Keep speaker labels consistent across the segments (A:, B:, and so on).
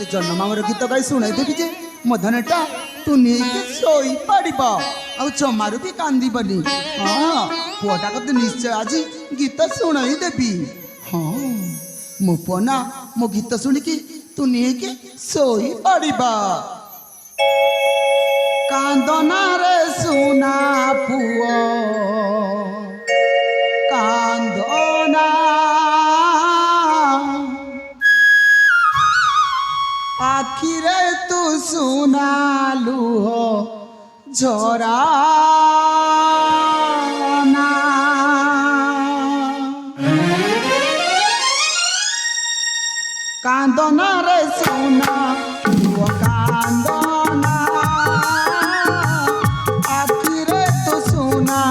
A: तोते जन्म मामर गीत गाई शुणाई देवी जे मो धनटा तू नहीं शोई पड़ आ जमारू भी कांदीबनी। हाँ पुआटा को तो निश्चय आज गीत शुणाई देवी। हाँ मो पुना मो गीत शुणिकी तू नहीं शोई पड़ कांदना रे सुना पुओ कांदना आखिरे तू सुना लुह झरा कांदना रे सुना लुह कांदना आखिरे तू सुना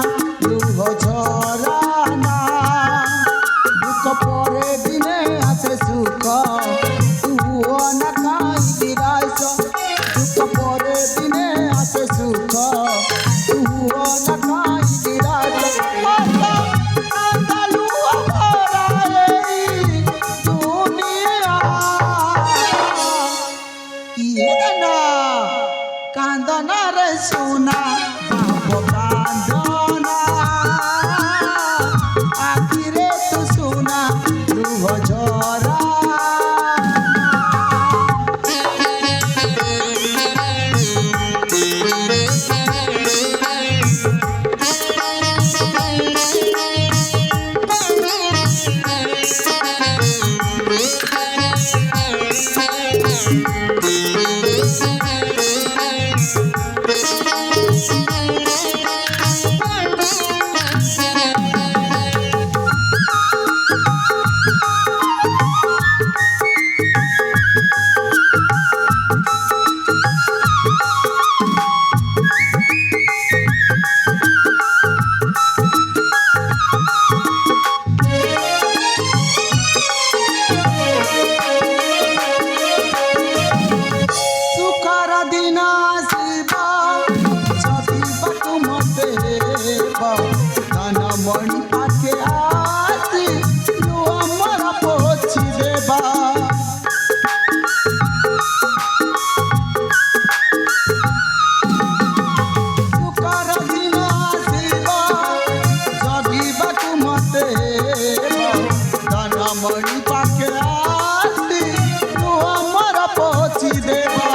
A: लुह झरा दुख परे दिने आसे सुख कांदना रे सोना कांदना आखिरे तू सोना लुह झरा मणि पाके आसी अमर पोछी देबा सुकर दिन आसीबा जगिबा तू मते धन मणि पाके आसी अमर पोछी देबा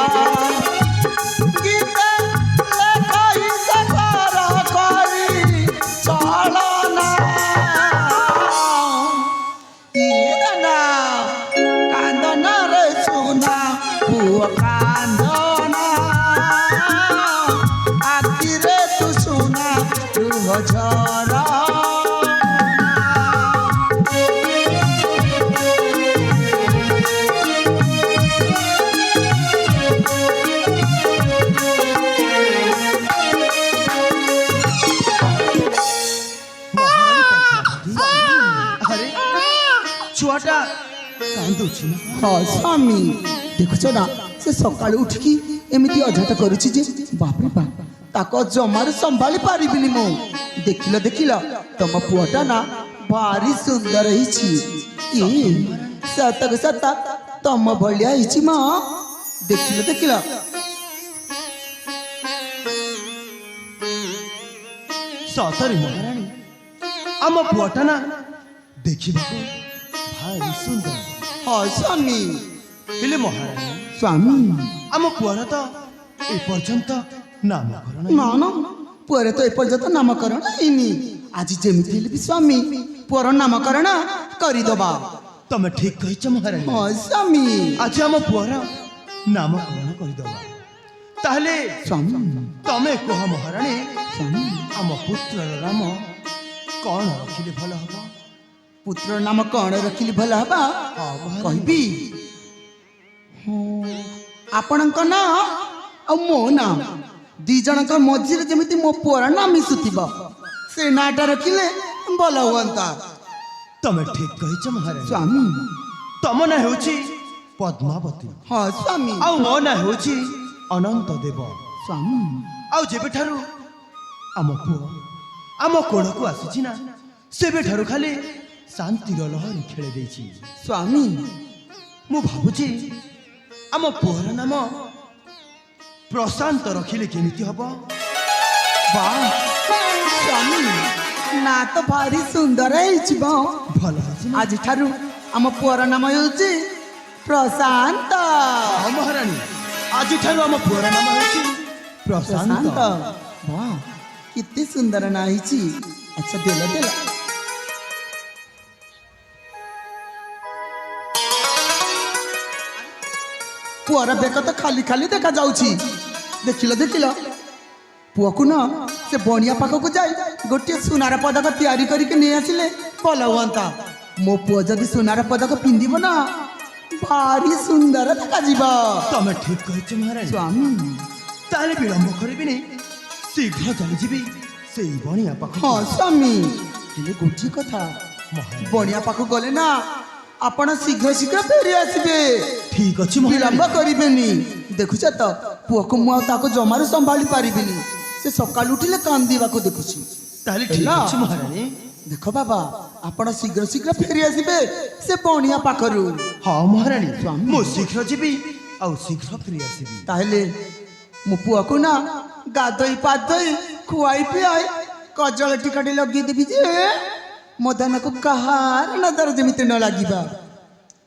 A: कांदना आखिरे तू सुना लुह झरा अरे छुआटा कांदुछि ना। हाँ स्वामी देखुच ना से सकाळ उठिकी एमिति अझट करुछि जे बाप रे बाप ताको जमार संभाली पारिबिनी मो देखिल देखिल तम पुआटा ना भारी सुंदर हिछि ए सतक सतक तम भलिया हिछि मा देखिल देखिल
B: सतरी महारानी आम पुआटा ना देखिबाको भारी सुंदर।
A: हाँ स्वामी
B: हेले महारानी
A: स्वामी
B: आम पुआर तो एपर्यंत नामकरण
A: ना ना पुअर तो एपर्यंत नामकरण इनी आज जेमिति हेले भी स्वामी पुअर नामकरण करिदबा।
B: तमे ठीक कहिछ महारानी।
A: हाँ स्वामी
B: आज आम पुआर नामकरण करिदबा ताहले
A: स्वामी
B: तमे कह महारानी
A: स्वामी
B: आम पुत्रर नाम कौन रखिले भल हबा?
A: पुत्र नाम कौन रखिली भल हबा कहबी आपणक ना आ मो नाम दी जनक मझिरे जेमिति मो पुअर ना मिसुथिबा से नाटा रखिले भल हुअंता।
B: तमे ठीक कहिछ महारानी।
A: स्वामी
B: तम ना हेउछि पद्मावती।
A: हाँ स्वामी
B: आ मो ना हेउछि अनंत देव।
A: स्वामी
B: आ जेबे ठारू आम पुओ आम कोड़ को आसीछि ना सेबे ठारू खाली शांतिर लहरी खेले देछि।
A: स्वामी
B: मु भाबुछि आम पुअर नाम प्रशांत रखिले केमिति हब
A: वाह स्वामी ना तो भारी सुंदर है
B: भल
A: आज ठारू आम पुअर नाम होउची प्रशांत
B: हाँ महारानी आज ठारू आम पुअर नाम होउची
A: प्रशांत
B: प्रशांत
A: वाह कितनी सुंदर ना हिची अच्छा देला देला पुअर बेक तो खाली खाली देखा जाउची देखिल पुआ को ना से बनिया पाखक जाई गोटे सुनार पदक तैयारी करके नहीं आसिले भल हुआ मो पुआ जदि सुनार पदक पिंधिब ना भारी सुंदर देखा जीवा
B: तमे ठीक कहछ महारानी
A: स्वामी
B: ताले विलंब करबिनी शीघ्र चली जीवी से बनिया पाख
A: हाँ स्वामी हेले गोटे कथा
B: महारानी
A: बनिया पाख गले ना आपण शीघ्र शीघ्र फेरी आसबे
B: ठीक अछि
A: विलंब
B: महारानी
A: करिबेनी देखुछ तो पुआ को मु ताको जमारू संभाली पारिबिनी से सकाळ उठिले कांदीबा को देखुछि
B: ताले ठीक
A: ହେଲା?
B: अछि महारानी
A: देखो बाबा आपण शीघ्र शीघ्र फेरी आसबे से बनिया पाखरू
B: हाँ महारानी
A: स्वामी।
B: मो शीघ्र जीवी आ शीघ्र फेरी आसीबी
A: ताहले मु पुआ को ना गाधोई पाधोई खुआई पियाई कजल टिकटी लगी देवी जे मदन को कहार नजर जेमिति न लागिबा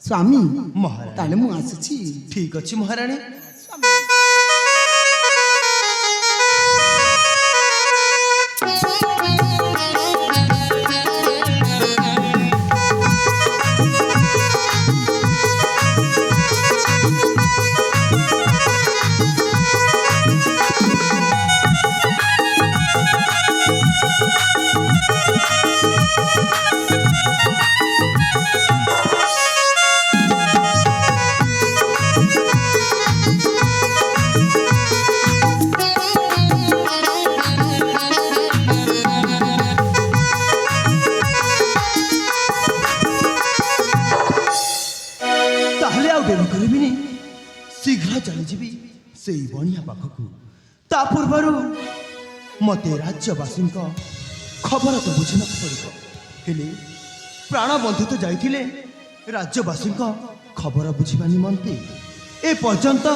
A: स्वामी
B: महारानी
A: ताले मु आसीछि
B: ठीक अछि महारानी ताहले आउ डेरी करबिनी शीघ्र चली जीवी से बनिया पाखकू ता पूर्वरु मते राज्यवासी खबर तो बुझना पड़ो हेले प्राणबंधु तो जाइथिले राज्यवासी खबर बुझा निमंते ए पर्यंत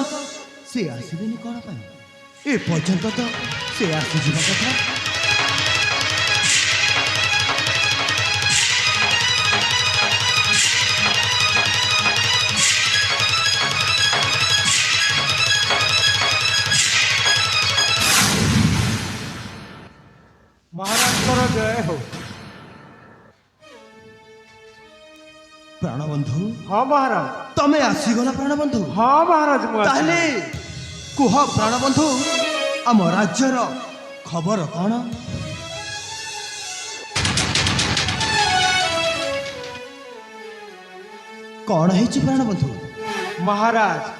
B: से आसबेनी कौन पाई ए पर्यंत तो से आसीजा कथा
C: महाराज जय हो।
B: प्राणबंधु
C: हाँ महाराज
B: तमे आसीगला प्राणबंधु
C: हाँ महाराज
B: ताहले कुह प्राणबंधु आम राज्यर खबर कौन कौन है प्राणबंधु
C: महाराज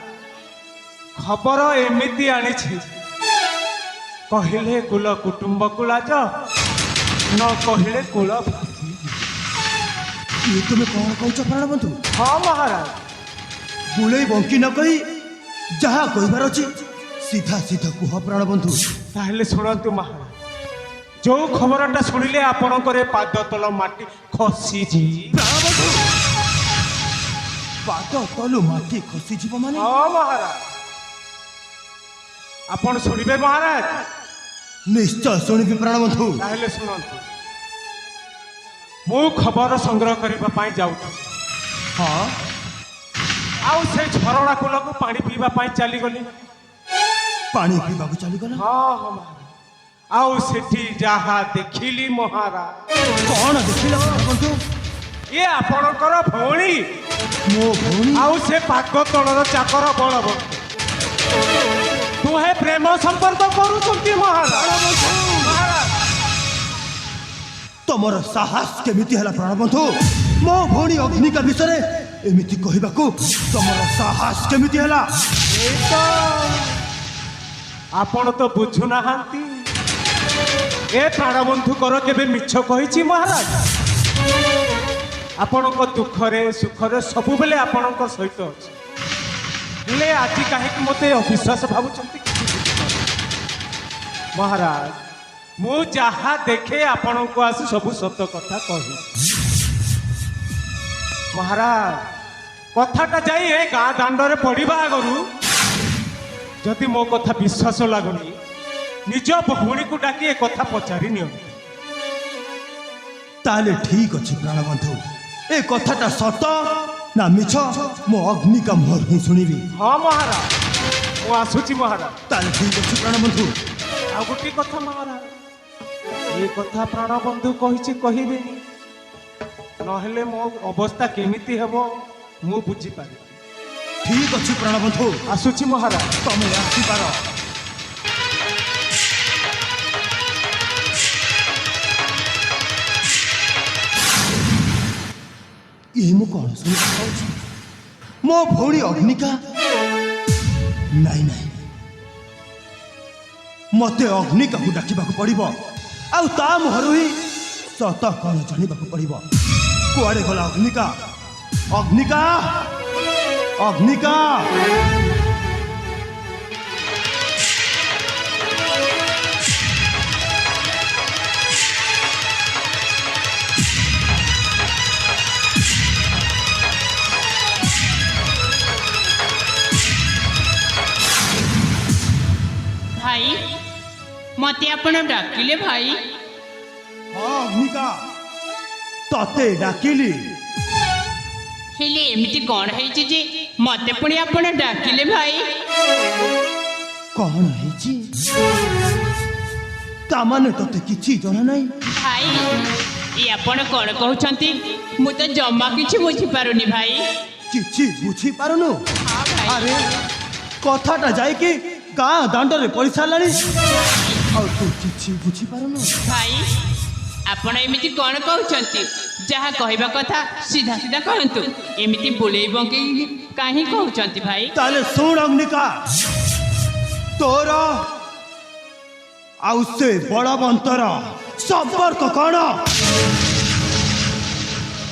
C: खबर एमिति आनिछि कहिले कुल कुटुंब कुलाज न कहिले कुल भासी।
B: ये तुम कौन कौच प्राणबंधु
C: हाँ महाराज
B: बुले बंकी न कही जहाँ कहबार अच्छी सीधा सीधा कुह प्राणबंधु
C: ताहले शुणु महाराज जो खबरटा शुणिले आपणकर पाद तल माटी खसीजी।
B: प्राणबंधु पाद तलु माटी खसीଯିब माने
C: हाँ महाराज आपण शुणिबे महाराज
B: निश्चय शुणिबि प्राणबंधु
C: ताहले शुणु मु खबर संग्रह करबा पाई जाउछु
B: हाँ
C: आउ से झरणा कूलक पानी पीवा पाई चली गली।
B: पानी पीवा चली गला
C: हाँ हाँ महाराज आउ सेठी जहा देखिली महाराज
B: कौन देखिल प्राणबंधु
C: ये आपणकर भौणी
B: मो भौणी
C: आउ से पाग तलर चाकर बलबंत तुहे प्रेम संपर्क करुछंती महाराज। महाराज
B: तमर साहस केमिति हला प्राणबंधु मो भौणी अग्निका विषय एमिति कहबाकू तमर साहस केमिति हला
C: आपण तो बुझु नाहांती ए प्राणबंधु कर केबे मिछ कहिछि महाराज आपणक दुखरे सुखरे सबु बेले आपणक सहित अछि हेले आज काहेकि मते अविश्वास भाबुचंती महाराज मु जहा देखे आपणक आसी सबु सत्य कथा कहि महाराज କଥାଟା ଯାଇ ଏ ଗାଁ ଦାଣ୍ଡରେ ପଡ଼ିବା ଆଗରୁ ଯଦି ମୋ କଥା ବିଶ୍ୱାସ ଲାଗୁନି ନିଜ ଭଉଣୀକୁ ଡାକି ଏ କଥା ପଚାରି ନିଅନ୍ତୁ।
B: ତାହେଲେ ଠିକ ଅଛି ପ୍ରାଣବନ୍ଧୁ, ଏ କଥାଟା ସତ ନା ମିଛ ମୁଁ ଅଗ୍ନିକା ମୁହଁରୁ ହିଁ ଶୁଣିବି।
C: ହଁ ମହାରାଜ, ମୁଁ ଆସୁଛି ମହାରାଜ।
B: ତାହେଲେ ଠିକ ଅଛି ପ୍ରାଣବନ୍ଧୁ।
C: ଆଉ ଗୋଟିଏ କଥା ମହାରାଜ, ଏ କଥା ପ୍ରାଣବନ୍ଧୁ କହିଛି କହିବେନି, ନହେଲେ ମୋ ଅବସ୍ଥା କେମିତି ହେବ ମୁଁ ବୁଝିପାରିବି।
B: ଠିକ ଅଛି ପ୍ରାଣବନ୍ଧୁ,
C: ଆସୁଛି ମହାରାଜ।
B: ତମେ ଆସିପାର। ଇଏ ମୁଁ କଣ ଶୁଣିବାକୁ ପାଉଛି? ମୋ ଭଉଣୀ ଅଗ୍ନିକା? ନାଇଁ ନାଇଁ, ମତେ ଅଗ୍ନିକାକୁ ଡାକିବାକୁ ପଡିବ, ଆଉ ତା ମୁହଁରୁ ହିଁ ସତ କଣ ଜାଣିବାକୁ ପଡିବ। କୁଆଡେ ଗଲା ଅଗ୍ନିକା? ଅଗ୍ନିକା, ଅଗ୍ନିକା!
D: ଭାଇ ମତେ ଆପଣ ଡାକିଲେ ଭାଇ?
B: ହଁ ଅଗ୍ନିକା, ତତେ ଡାକିଲି।
D: ହେଲେ ଏମିତି କ'ଣ ହେଇଛି ଯେ ମତେ ପୁଣି ଆପଣ ଡାକିଲେ ଭାଇ?
B: କଣ ହେଇଛି? ତାମାନେ ତତେ କିଛି ଜଣା ନାହିଁ?
D: ଭାଇ ଏ ଆପଣ କ'ଣ କହୁଛନ୍ତି? ମୁଁ ତ ଜମା କିଛି ବୁଝିପାରୁନି ଭାଇ।
B: କିଛି ବୁଝିପାରୁନୁ?
D: ହଁ ଭାଇ।
B: ଆରେ କଥାଟା ଯାଇକି ଗାଁ ଦାଣ୍ଡରେ ପଡ଼ିସାରିଲାଣି, ଆଉ ତୁ କିଛି ବୁଝିପାରୁନୁ?
D: ଭାଇ ଆପଣ ଏମିତି କ'ଣ କହୁଛନ୍ତି? ଯାହା କହିବା କଥା ସିଧା ସିଧା କହନ୍ତୁ, ଏମିତି ବୁଲେଇ ବଙ୍କେଇ କାହିଁ କହୁଛନ୍ତି ଭାଇ?
B: ତାହେଲେ ଶୁଣ ଅଗ୍ନିକା, ତୋର ଆଉ ସେ ବଳବନ୍ତର ସମ୍ପର୍କ କଣ?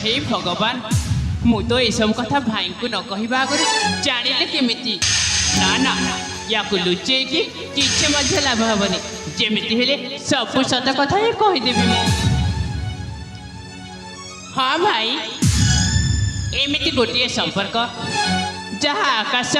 D: ହେ ଭଗବାନ, ମୁଁ ତ ଏସବୁ କଥା ଭାଇଙ୍କୁ ନ କହିବା ଆଗରୁ ଜାଣିଲେ କେମିତି? ନା ନା, ୟାକୁ ଲୁଚେଇକି କିଛି ମଧ୍ୟ ଲାଭ ହେବନି। ଯେମିତି ହେଲେ ସବୁ ସତ କଥା ହିଁ କହିଦେବି ମୁଁ। ହଁ ଭାଇ, ଏମିତି ଗୋଟିଏ ସମ୍ପର୍କ ଯାହା ଆକାଶ